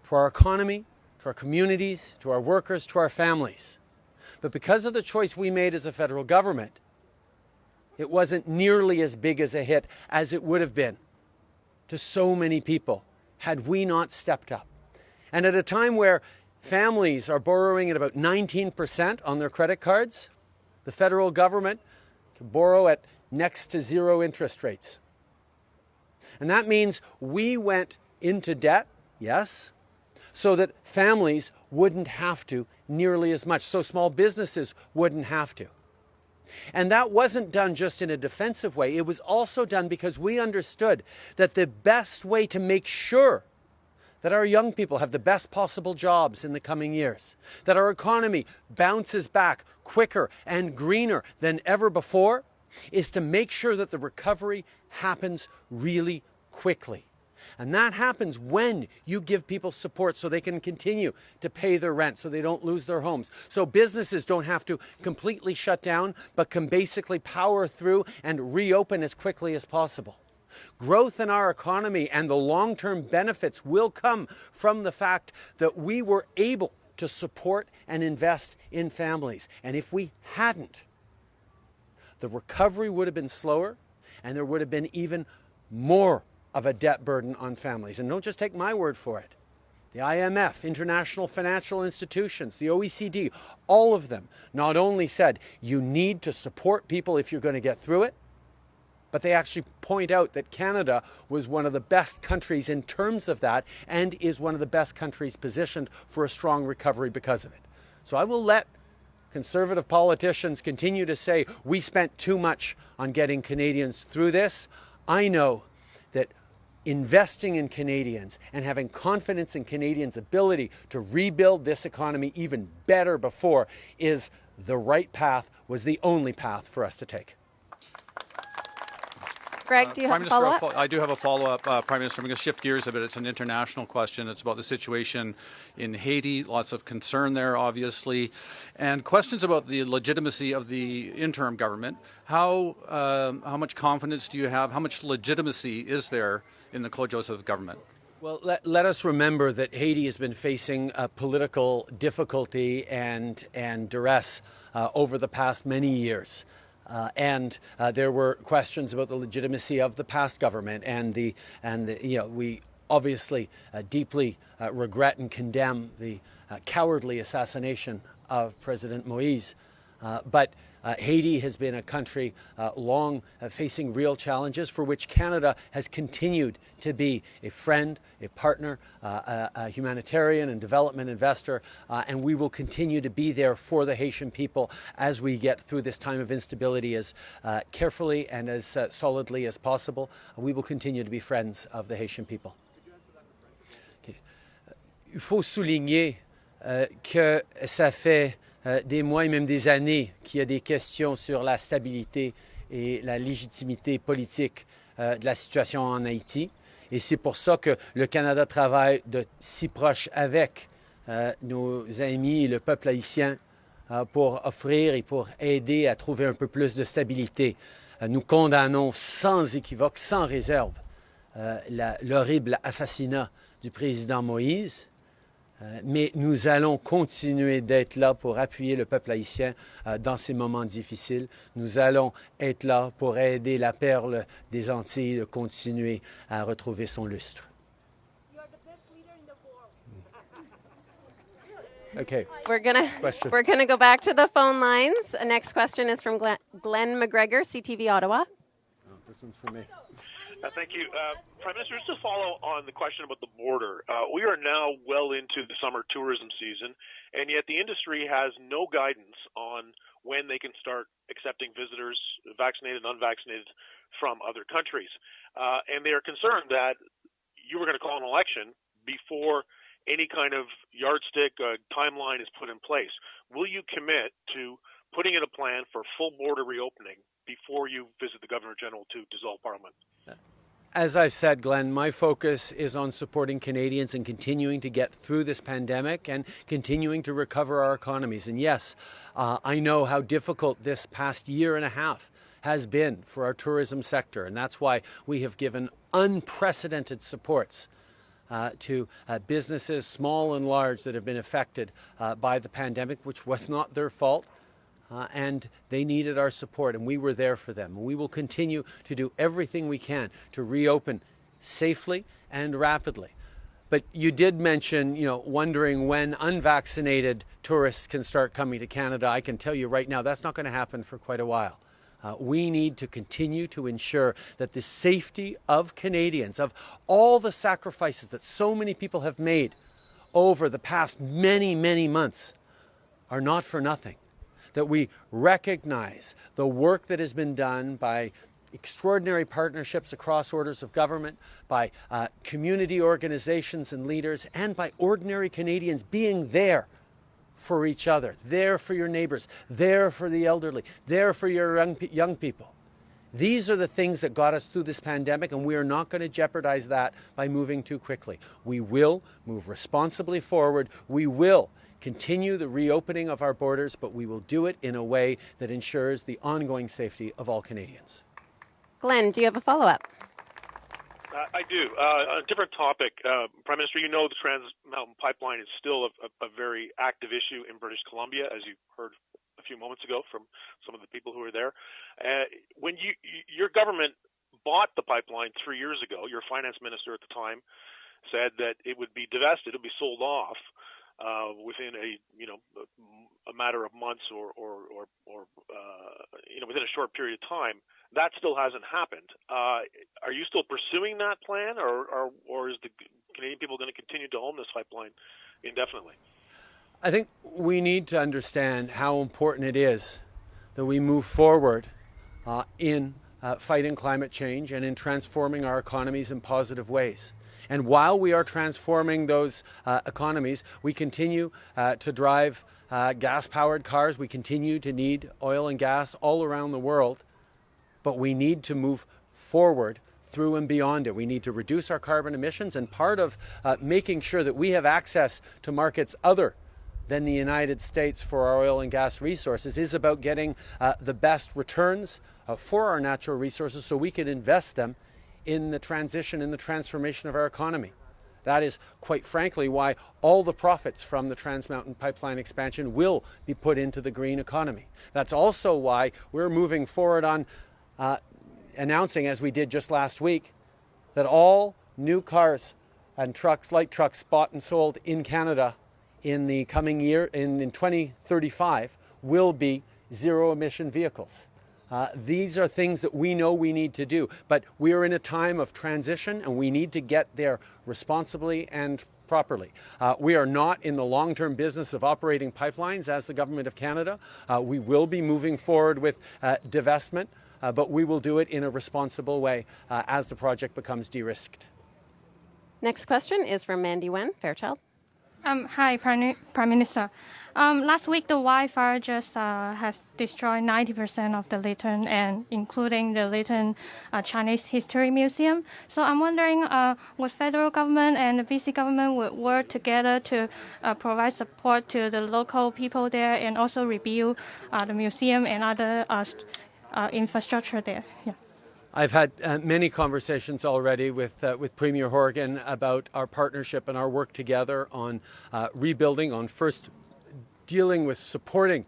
to our economy, to our communities, to our workers, to our families. But because of the choice we made as a federal government, it wasn't nearly as big as a hit as it would have been to so many people had we not stepped up. And at a time where families are borrowing at about 19% on their credit cards, the federal government can borrow at next to zero interest rates. And that means we went into debt, yes, so that families wouldn't have to nearly as much, so small businesses wouldn't have to. And that wasn't done just in a defensive way. It was also done because we understood that the best way to make sure that our young people have the best possible jobs in the coming years, that our economy bounces back quicker and greener than ever before, is to make sure that the recovery happens really quickly. And that happens when you give people support so they can continue to pay their rent, so they don't lose their homes. So businesses don't have to completely shut down, but can basically power through and reopen as quickly as possible. Growth in our economy and the long-term benefits will come from the fact that we were able to support and invest in families. And if we hadn't, the recovery would have been slower and there would have been even more of a debt burden on families. And don't just take my word for it. The IMF, international financial institutions, the OECD, all of them not only said you need to support people if you're going to get through it, but they actually point out that Canada was one of the best countries in terms of that and is one of the best countries positioned for a strong recovery because of it. So I will let Conservative politicians continue to say we spent too much on getting Canadians through this. I know that investing in Canadians and having confidence in Canadians' ability to rebuild this economy even better before is the right path, was the only path for us to take. Greg, do you have a follow-up? I do have a follow-up, Prime Minister. I'm going to shift gears a bit. It's an international question. It's about the situation in Haiti. Lots of concern there, obviously, and questions about the legitimacy of the interim government. How much confidence do you have? How much legitimacy is there in the Claude Joseph government? Well, let us remember that Haiti has been facing political difficulty and duress over the past many years. And there were questions about the legitimacy of the past government, and we obviously deeply regret and condemn the cowardly assassination of President Moïse. But Haiti has been a country long facing real challenges for which Canada has continued to be a friend, a partner, a humanitarian and development investor, and we will continue to be there for the Haitian people as we get through this time of instability as carefully and as solidly as possible. We will continue to be friends of the Haitian people. Okay. Il faut souligner que ça fait des mois et même des années qu'il y a des questions sur la stabilité et la légitimité politique de la situation en Haïti. Et c'est pour ça que le Canada travaille de si proche avec nos amis et le peuple haïtien pour offrir et pour aider à trouver un peu plus de stabilité. Nous condamnons sans équivoque, sans réserve, l'horrible assassinat du président Moïse. Mais nous allons continuer d'être là pour appuyer le peuple haïtien dans ces moments difficiles. Nous allons être là pour aider la perle des Antilles à continuer à retrouver son lustre. Okay. We're gonna go back to the phone lines. Next question is from Glenn McGregor, CTV Ottawa. Oh, this one's for me. Thank you. Prime Minister, just to follow on the question about the border, we are now well into the summer tourism season, and yet the industry has no guidance on when they can start accepting visitors, vaccinated and unvaccinated, from other countries. And they are concerned that you were going to call an election before any kind of yardstick timeline is put in place. Will you commit to putting in a plan for full border reopening before you visit the Governor General to dissolve Parliament? As I've said, Glenn, my focus is on supporting Canadians and continuing to get through this pandemic and continuing to recover our economies. And yes, I know how difficult this past year and a half has been for our tourism sector. And that's why we have given unprecedented supports to businesses, small and large, that have been affected by the pandemic, which was not their fault. And they needed our support, and we were there for them. We will continue to do everything we can to reopen safely and rapidly. But you did mention, wondering when unvaccinated tourists can start coming to Canada. I can tell you right now, that's not going to happen for quite a while. We need to continue to ensure that the safety of Canadians, of all the sacrifices that so many people have made over the past many, many months, are not for nothing. That we recognize the work that has been done by extraordinary partnerships across orders of government, by community organizations and leaders, and by ordinary Canadians being there for each other, there for your neighbors, there for the elderly, there for your young people. These are the things that got us through this pandemic, and we are not going to jeopardize that by moving too quickly. We will move responsibly forward. We will continue the reopening of our borders, but we will do it in a way that ensures the ongoing safety of all Canadians. Glenn, do you have a follow-up? I do. On a different topic, Prime Minister, you know the Trans Mountain Pipeline is still a very active issue in British Columbia, as you heard a few moments ago from some of the people who were there. When your government bought the pipeline 3 years ago, your finance minister at the time said that it would be divested, it would be sold off within a matter of months or within a short period of time. That still hasn't happened. Are you still pursuing that plan, or is the Canadian people going to continue to own this pipeline indefinitely? I think we need to understand how important it is that we move forward in fighting climate change and in transforming our economies in positive ways. And while we are transforming those economies, we continue to drive gas-powered cars. We continue to need oil and gas all around the world. But we need to move forward through and beyond it. We need to reduce our carbon emissions. And part of making sure that we have access to markets other than the United States for our oil and gas resources is about getting the best returns for our natural resources so we can invest them in the transition, in the transformation of our economy. That is, quite frankly, why all the profits from the Trans Mountain Pipeline expansion will be put into the green economy. That's also why we're moving forward on announcing, as we did just last week, that all new cars and trucks, light trucks, bought and sold in Canada in the coming year, in 2035, will be zero-emission vehicles. These are things that we know we need to do, but we are in a time of transition and we need to get there responsibly and properly. We are not in the long-term business of operating pipelines as the Government of Canada. We will be moving forward with divestment, but we will do it in a responsible way as the project becomes de-risked. Next question is from Mandy Wen, Fairchild. Hi, Prime Minister. Last week, the wildfire just has destroyed 90% of the Lytton, and including the Lytton Chinese History Museum. So I'm wondering, would federal government and the BC government would work together to provide support to the local people there and also rebuild the museum and other infrastructure there? Yeah. I've had many conversations already with Premier Horgan about our partnership and our work together on rebuilding, on first dealing with supporting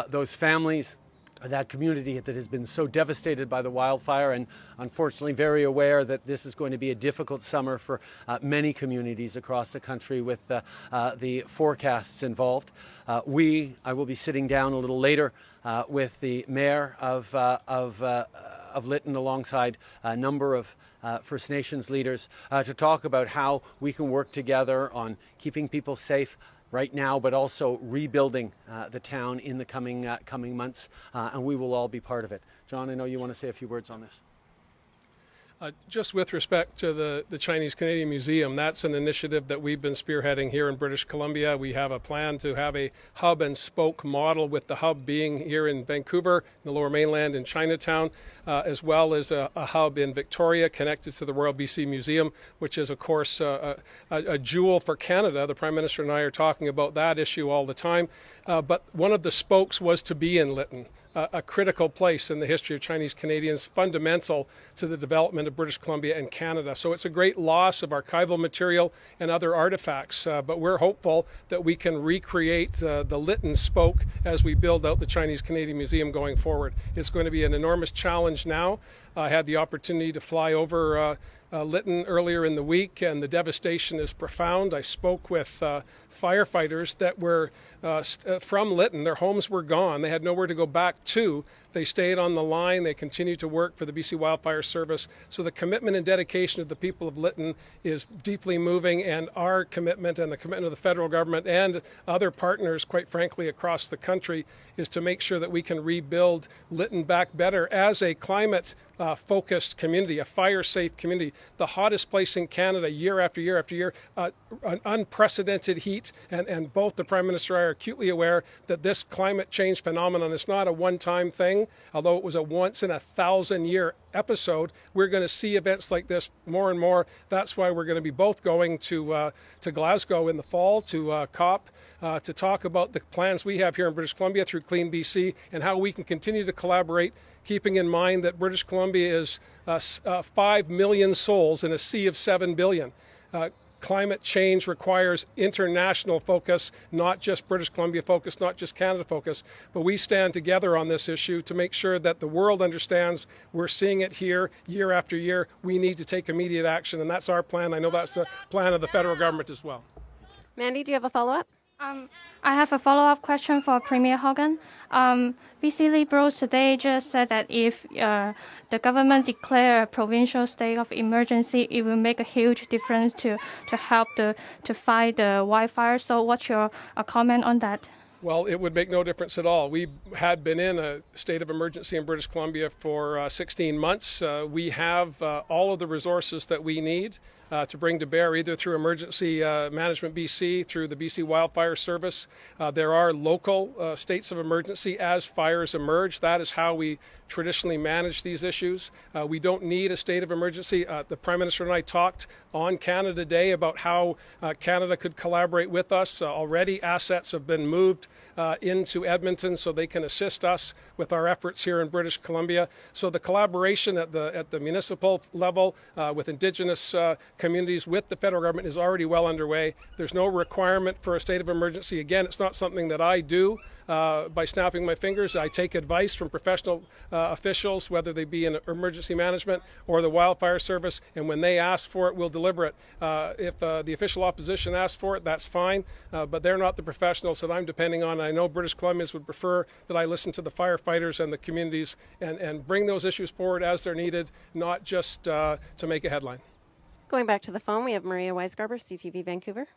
those families, that community that has been so devastated by the wildfire, and unfortunately very aware that this is going to be a difficult summer for many communities across the country with the forecasts involved. I will be sitting down a little later with the mayor of Lytton alongside a number of First Nations leaders to talk about how we can work together on keeping people safe right now, but also rebuilding the town in the coming months, and we will all be part of it. John, I know you want to say a few words on this. Just with respect to the Chinese Canadian Museum, that's an initiative that we've been spearheading here in British Columbia. We have a plan to have a hub and spoke model, with the hub being here in Vancouver, in the Lower Mainland in Chinatown, as well as a hub in Victoria connected to the Royal BC Museum, which is, of course, a jewel for Canada. The Prime Minister and I are talking about that issue all the time. But one of the spokes was to be in Lytton, a critical place in the history of Chinese Canadians, fundamental to the development of British Columbia and Canada. So it's a great loss of archival material and other artifacts, but we're hopeful that we can recreate the Lytton spoke as we build out the Chinese Canadian Museum going forward. It's going to be an enormous challenge now. I had the opportunity to fly over Lytton earlier in the week, and the devastation is profound. I spoke with firefighters that were from Lytton. Their homes were gone. They had nowhere to go back to. They stayed on the line. They continue to work for the BC Wildfire Service. So the commitment and dedication of the people of Lytton is deeply moving, and our commitment and the commitment of the federal government and other partners, quite frankly, across the country, is to make sure that we can rebuild Lytton back better as a climate focused community, a fire-safe community, the hottest place in Canada year after year after year, an unprecedented heat, and both the Prime Minister and I are acutely aware that this climate change phenomenon is not a one-time thing, although it was a once-in-a-thousand-year episode. We're going to see events like this more and more. That's why we're going to be both going to Glasgow in the fall, to COP, to talk about the plans we have here in British Columbia through Clean BC and how we can continue to collaborate, keeping in mind that British Columbia is 5 million souls in a sea of 7 billion. Climate change requires international focus, not just British Columbia focus, not just Canada focus, but we stand together on this issue to make sure that the world understands we're seeing it here year after year. We need to take immediate action, and that's our plan. I know that's the plan of the federal government as well. Mandy, do you have a follow-up? I have a follow-up question for Premier Hogan. BC Liberals today just said that if the government declare a provincial state of emergency, it will make a huge difference to help to fight the wildfire. So what's your comment on that? Well, it would make no difference at all. We had been in a state of emergency in British Columbia for 16 months. We have all of the resources that we need to bring to bear, either through Emergency Management BC, through the BC Wildfire Service. There are local states of emergency as fires emerge. That is how we traditionally manage these issues. We don't need a state of emergency. The Prime Minister and I talked on Canada Day about how Canada could collaborate with us. Already assets have been moved into Edmonton so they can assist us with our efforts here in British Columbia. So the collaboration at the municipal level with Indigenous communities with the federal government is already well underway. There's no requirement for a state of emergency. Again, it's not something that I do by snapping my fingers. I take advice from professional officials, whether they be in emergency management or the wildfire service, and when they ask for it, we'll deliver it. If the official opposition asks for it, that's fine, but they're not the professionals that I'm depending on. I know British Columbians would prefer that I listen to the firefighters and the communities and bring those issues forward as they're needed, not just to make a headline. Going back to the phone, we have Maria Weisgarber, CTV Vancouver.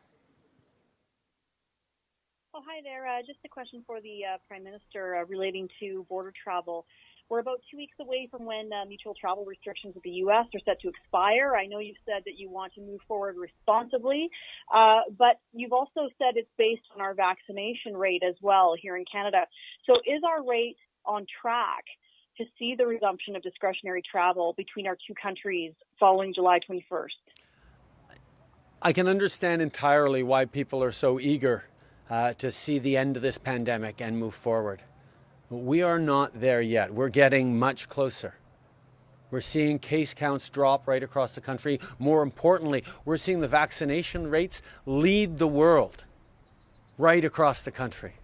Oh, hi there. Just a question for the Prime Minister relating to border travel. We're about 2 weeks away from when mutual travel restrictions with the U.S. are set to expire. I know you've said that you want to move forward responsibly, but you've also said it's based on our vaccination rate as well here in Canada. So is our rate on track to see the resumption of discretionary travel between our two countries following July 21st? I can understand entirely why people are so eager to see the end of this pandemic and move forward. We are not there yet. We're getting much closer. We're seeing case counts drop right across the country. More importantly, we're seeing the vaccination rates lead the world right across the country.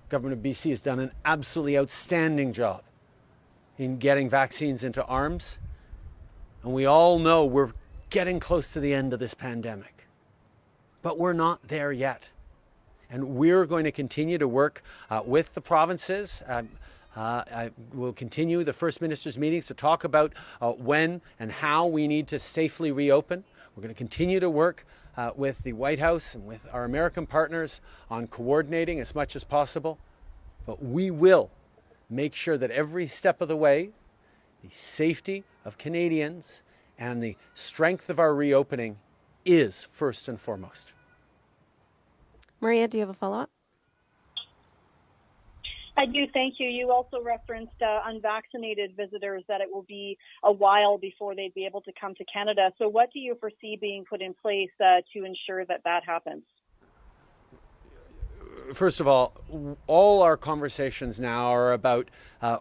Government of BC has done an absolutely outstanding job in getting vaccines into arms. And we all know we're getting close to the end of this pandemic. But we're not there yet. And we're going to continue to work with the provinces. I will continue the First Minister's meetings to talk about when and how we need to safely reopen. We're going to continue to work with the White House and with our American partners on coordinating as much as possible. But we will make sure that every step of the way, the safety of Canadians and the strength of our reopening is first and foremost. Maria, do you have a follow-up? I do, thank you. You also referenced unvaccinated visitors, that it will be a while before they'd be able to come to Canada. So what do you foresee being put in place to ensure that that happens? First of all our conversations now are about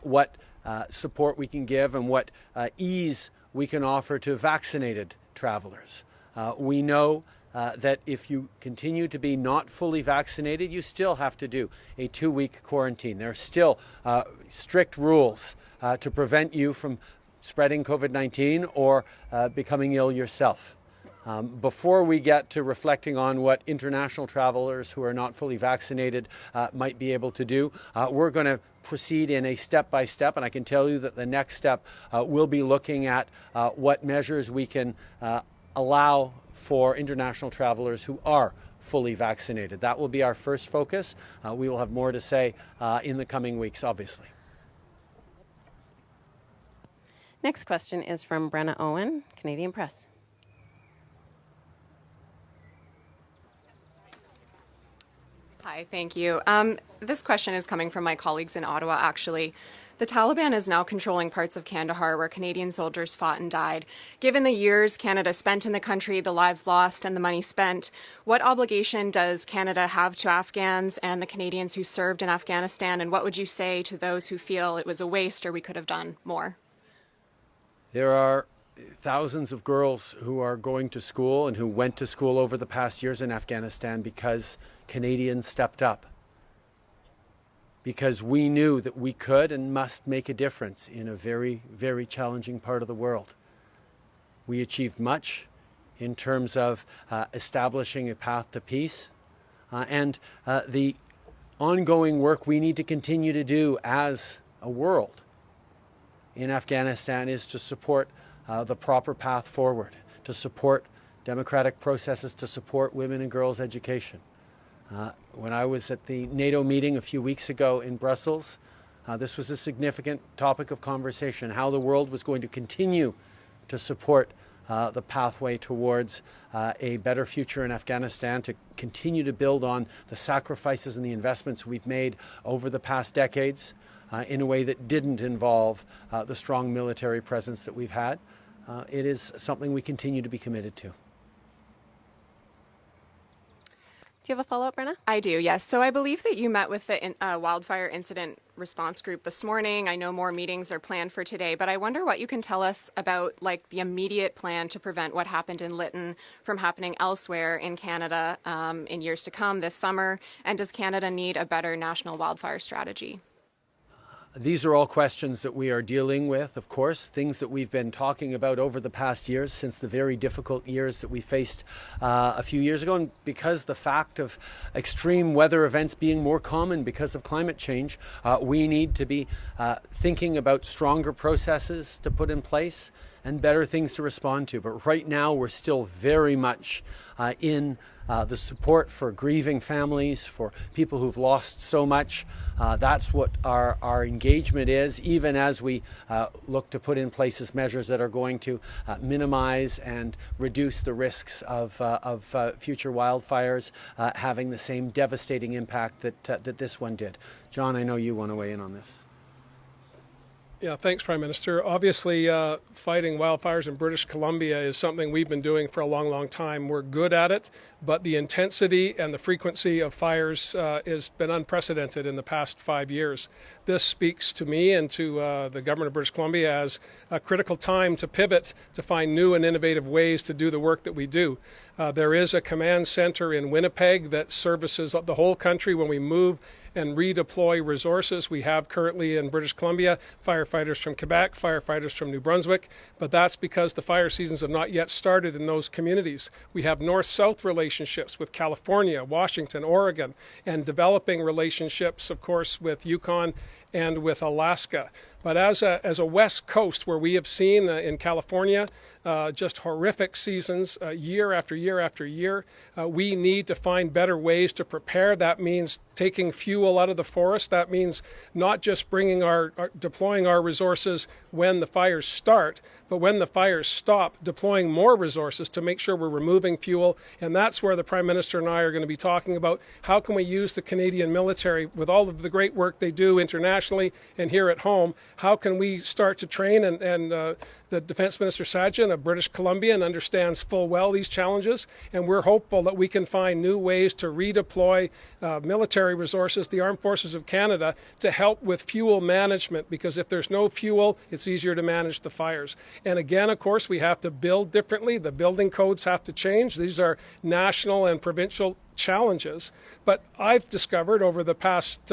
what support we can give and what ease we can offer to vaccinated travelers. We know that if you continue to be not fully vaccinated, you still have to do a 2-week quarantine. There are still strict rules to prevent you from spreading COVID-19 or becoming ill yourself. Before we get to reflecting on what international travelers who are not fully vaccinated might be able to do, we're going to proceed in a step-by-step, and I can tell you that the next step will be looking at what measures we can allow for international travelers who are fully vaccinated. That will be our first focus. We will have more to say in the coming weeks, obviously. Next question is from Brenna Owen, Canadian Press. Hi, thank you. This question is coming from my colleagues in Ottawa, actually. The Taliban is now controlling parts of Kandahar where Canadian soldiers fought and died. Given the years Canada spent in the country, the lives lost, and the money spent, what obligation does Canada have to Afghans and the Canadians who served in Afghanistan, and what would you say to those who feel it was a waste or we could have done more? There are thousands of girls who are going to school and who went to school over the past years in Afghanistan because Canadians stepped up. Because we knew that we could and must make a difference in a very, very challenging part of the world. We achieved much in terms of establishing a path to peace and the ongoing work we need to continue to do as a world in Afghanistan is to support the proper path forward, to support democratic processes, to support women and girls' education. When I was at the NATO meeting a few weeks ago in Brussels, this was a significant topic of conversation, how the world was going to continue to support the pathway towards a better future in Afghanistan, to continue to build on the sacrifices and the investments we've made over the past decades in a way that didn't involve the strong military presence that we've had. It is something we continue to be committed to. Do you have a follow-up, Brenna? I do, yes. So I believe that you met with the wildfire incident response group this morning. I know more meetings are planned for today, but I wonder what you can tell us about the immediate plan to prevent what happened in Lytton from happening elsewhere in Canada in years to come this summer. And does Canada need a better national wildfire strategy? These are all questions that we are dealing with, of course, things that we've been talking about over the past years, since the very difficult years that we faced a few years ago. And because the fact of extreme weather events being more common because of climate change, we need to be thinking about stronger processes to put in place and better things to respond to. But right now, we're still very much in the support for grieving families, for people who've lost so much. That's what our engagement is, even as we look to put in place measures that are going to minimize and reduce the risks of future wildfires having the same devastating impact that this one did. John, I know you want to weigh in on this. Yeah, thanks, Prime Minister. Obviously, fighting wildfires in British Columbia is something we've been doing for a long, long time. We're good at it, but the intensity and the frequency of fires has been unprecedented in the past 5 years. This speaks to me and to the government of British Columbia as a critical time to pivot, to find new and innovative ways to do the work that we do. There is a command center in Winnipeg that services the whole country when we move and redeploy resources. We have currently in British Columbia firefighters from Quebec, firefighters from New Brunswick, but that's because the fire seasons have not yet started in those communities. We have north-south relationships with California, Washington, Oregon, and developing relationships, of course, with Yukon and with Alaska. But as a West Coast, where we have seen in California just horrific seasons year after year after year, we need to find better ways to prepare. That means taking fuel out of the forest. That means not just deploying our resources when the fires start, but when the fires stop, deploying more resources to make sure we're removing fuel. And that's where the Prime Minister and I are going to be talking about how can we use the Canadian military with all of the great work they do internationally and here at home. How can we start to train? And the Defence Minister Sajjan of British Columbia understands full well these challenges, and we're hopeful that we can find new ways to redeploy military resources, the Armed Forces of Canada, to help with fuel management, because if there's no fuel, it's easier to manage the fires. And again, of course, we have to build differently. The building codes have to change. These are national and provincial challenges. But I've discovered over the past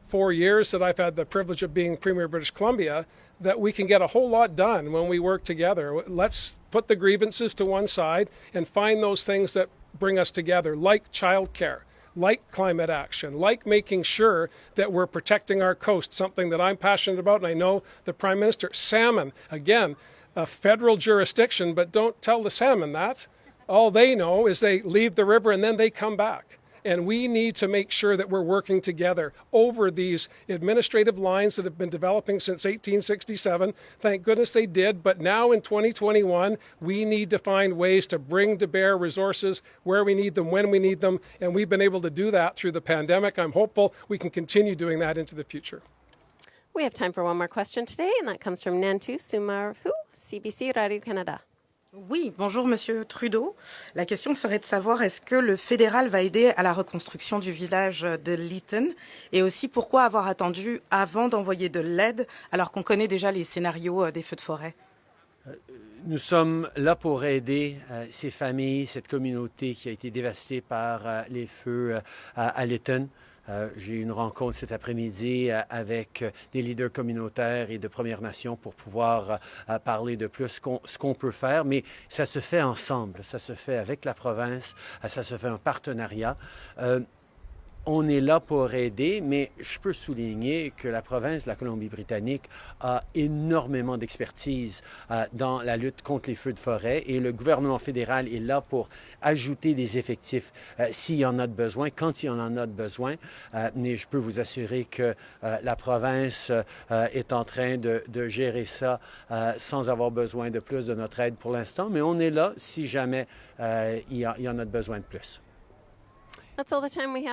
4 years that I've had the privilege of being Premier of British Columbia that we can get a whole lot done when we work together. Let's put the grievances to one side and find those things that bring us together, like childcare, like climate action, like making sure that we're protecting our coast, something that I'm passionate about, and I know the Prime Minister. Salmon, again, a federal jurisdiction, but don't tell the salmon that. All they know is they leave the river and then they come back. and we need to make sure that we're working together over these administrative lines that have been developing since 1867. Thank goodness they did, but now in 2021, we need to find ways to bring to bear resources where we need them, when we need them, and we've been able to do that through the pandemic. I'm hopeful we can continue doing that into the future. We have time for one more question today, and that comes from Nantu Sumarhu, CBC Radio-Canada. Oui, bonjour Monsieur Trudeau. La question serait de savoir est-ce que le fédéral va aider à la reconstruction du village de Lytton et aussi pourquoi avoir attendu avant d'envoyer de l'aide alors qu'on connaît déjà les scénarios des feux de forêt? Nous sommes là pour aider ces familles, cette communauté qui a été dévastée par les feux à Lytton. J'ai eu une rencontre cet après-midi avec des leaders communautaires et de Premières Nations pour pouvoir parler de plus ce qu'on peut faire, mais ça se fait ensemble, ça se fait avec la province, ça se fait en partenariat. On est là pour aider, mais je peux souligner que la province de la Colombie-Britannique a énormément d'expertise dans la lutte contre les feux de forêt et le gouvernement fédéral est là pour ajouter des effectifs s'il y en a de besoin, quand il y en a de besoin. Mais je peux vous assurer que la province est en train de gérer ça sans avoir besoin de plus de notre aide pour l'instant, mais on est là si jamais il y en a de besoin de plus. That's all the time we have.